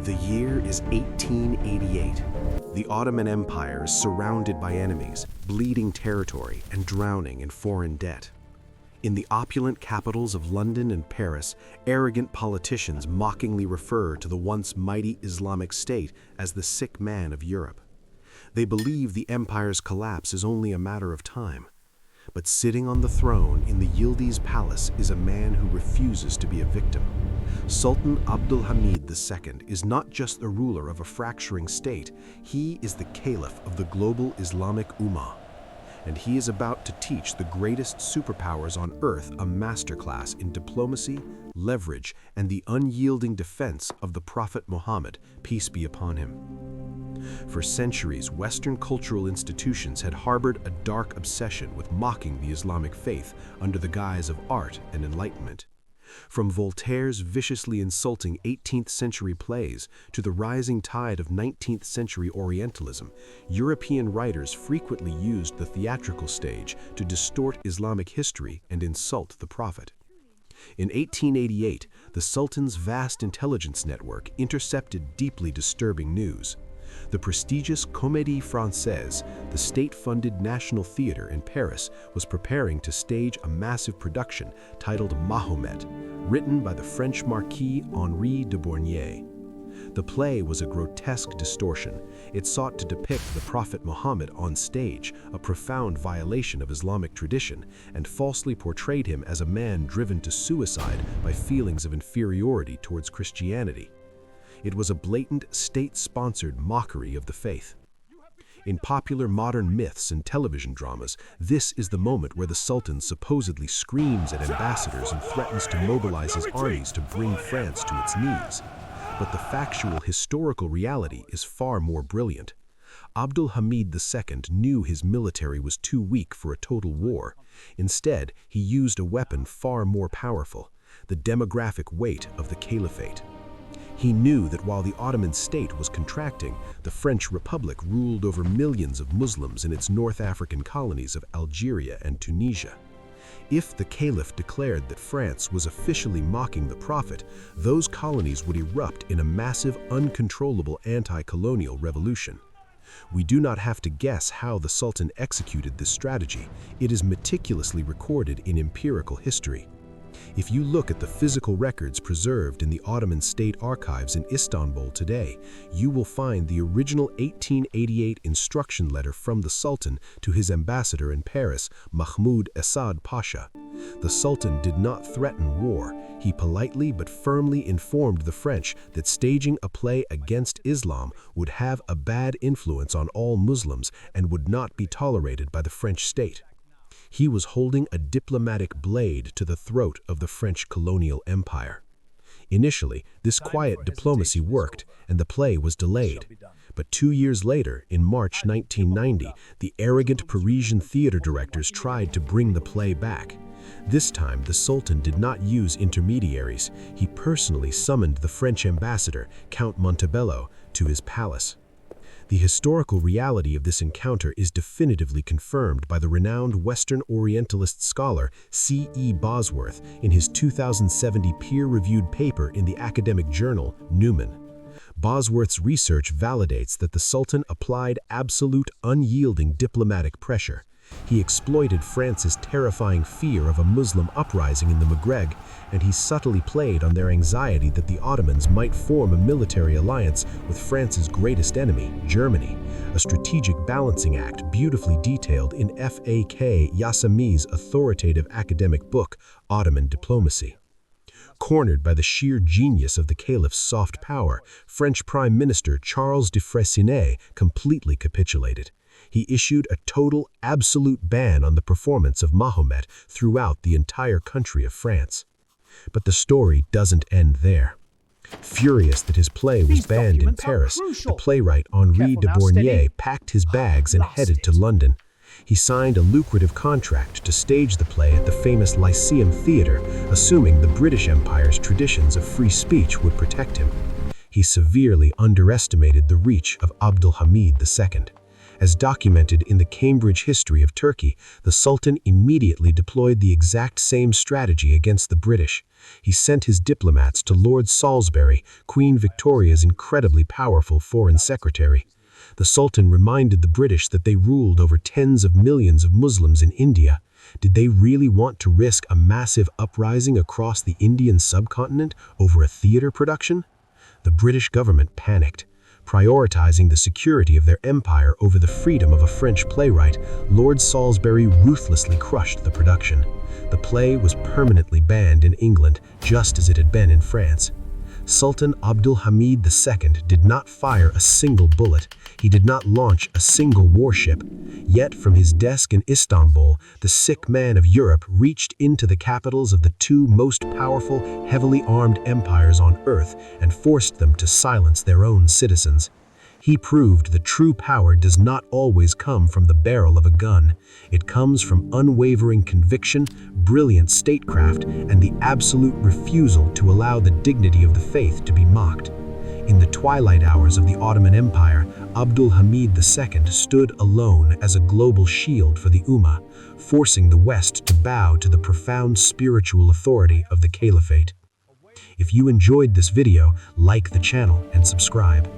The year is 1888. The Ottoman Empire is surrounded by enemies, bleeding territory, and drowning in foreign debt. In the opulent capitals of London and Paris, arrogant politicians mockingly refer to the once mighty Islamic State as the sick man of Europe. They believe the empire's collapse is only a matter of time. But sitting on the throne in the Yildiz Palace is a man who refuses to be a victim. Sultan Abdul Hamid II is not just the ruler of a fracturing state, he is the caliph of the global Islamic Ummah. And he is about to teach the greatest superpowers on earth a masterclass in diplomacy, leverage, and the unyielding defense of the Prophet Muhammad, peace be upon him. For centuries, Western cultural institutions had harbored a dark obsession with mocking the Islamic faith under the guise of art and enlightenment. From Voltaire's viciously insulting 18th century plays to the rising tide of 19th century Orientalism, European writers frequently used the theatrical stage to distort Islamic history and insult the Prophet. In 1888, the Sultan's vast intelligence network intercepted deeply disturbing news. The prestigious Comédie Française, the state-funded National Theatre in Paris, was preparing to stage a massive production titled Mahomet, written by the French Marquis Henri de Bournier. The play was a grotesque distortion. It sought to depict the Prophet Muhammad on stage, a profound violation of Islamic tradition, and falsely portrayed him as a man driven to suicide by feelings of inferiority towards Christianity. It was a blatant, state-sponsored mockery of the faith. In popular modern myths and television dramas, this is the moment where the Sultan supposedly screams at ambassadors and threatens to mobilize his armies to bring France to its knees. But the factual historical reality is far more brilliant. Abdul Hamid II knew his military was too weak for a total war. Instead, he used a weapon far more powerful, the demographic weight of the caliphate. He knew that while the Ottoman state was contracting, the French Republic ruled over millions of Muslims in its North African colonies of Algeria and Tunisia. If the caliph declared that France was officially mocking the Prophet, those colonies would erupt in a massive, uncontrollable anti-colonial revolution. We do not have to guess how the Sultan executed this strategy. It is meticulously recorded in empirical history. If you look at the physical records preserved in the Ottoman State Archives in Istanbul today, you will find the original 1888 instruction letter from the Sultan to his ambassador in Paris, Mahmoud Esad Pasha. The Sultan did not threaten war. He politely but firmly informed the French that staging a play against Islam would have a bad influence on all Muslims and would not be tolerated by the French state. He was holding a diplomatic blade to the throat of the French colonial empire. Initially, this quiet diplomacy worked, and the play was delayed. But 2 years later, in March 1990, the arrogant Parisian theater directors tried to bring the play back. This time, the Sultan did not use intermediaries. He personally summoned the French ambassador, Count Montebello, to his palace. The historical reality of this encounter is definitively confirmed by the renowned Western Orientalist scholar C.E. Bosworth in his 2070 peer-reviewed paper in the academic journal Newman. Bosworth's research validates that the Sultan applied absolute, unyielding diplomatic pressure. He exploited France's terrifying fear of a Muslim uprising in the Maghreb, and he subtly played on their anxiety that the Ottomans might form a military alliance with France's greatest enemy, Germany, a strategic balancing act beautifully detailed in F.A.K. Yassami's authoritative academic book, Ottoman Diplomacy. Cornered by the sheer genius of the caliph's soft power, French Prime Minister Charles de Freycinet completely capitulated. He issued a total, absolute ban on the performance of Mahomet throughout the entire country of France. But the story doesn't end there. Furious that his play was banned in Paris, the playwright Henri de Bournier packed his bags and headed to London. He signed a lucrative contract to stage the play at the famous Lyceum Theatre, assuming the British Empire's traditions of free speech would protect him. He severely underestimated the reach of Abdul Hamid II. As documented in the Cambridge History of Turkey, the Sultan immediately deployed the exact same strategy against the British. He sent his diplomats to Lord Salisbury, Queen Victoria's incredibly powerful foreign secretary. The Sultan reminded the British that they ruled over tens of millions of Muslims in India. Did they really want to risk a massive uprising across the Indian subcontinent over a theater production? The British government panicked. Prioritizing the security of their empire over the freedom of a French playwright, Lord Salisbury ruthlessly crushed the production. The play was permanently banned in England, just as it had been in France. Sultan Abdul Hamid II did not fire a single bullet. He did not launch a single warship. Yet from his desk in Istanbul, the sick man of Europe reached into the capitals of the two most powerful, heavily armed empires on earth and forced them to silence their own citizens. He proved that true power does not always come from the barrel of a gun. It comes from unwavering conviction, brilliant statecraft, and the absolute refusal to allow the dignity of the faith to be mocked. In the twilight hours of the Ottoman Empire, Abdul Hamid II stood alone as a global shield for the Ummah, forcing the West to bow to the profound spiritual authority of the Caliphate. If you enjoyed this video, like the channel and subscribe.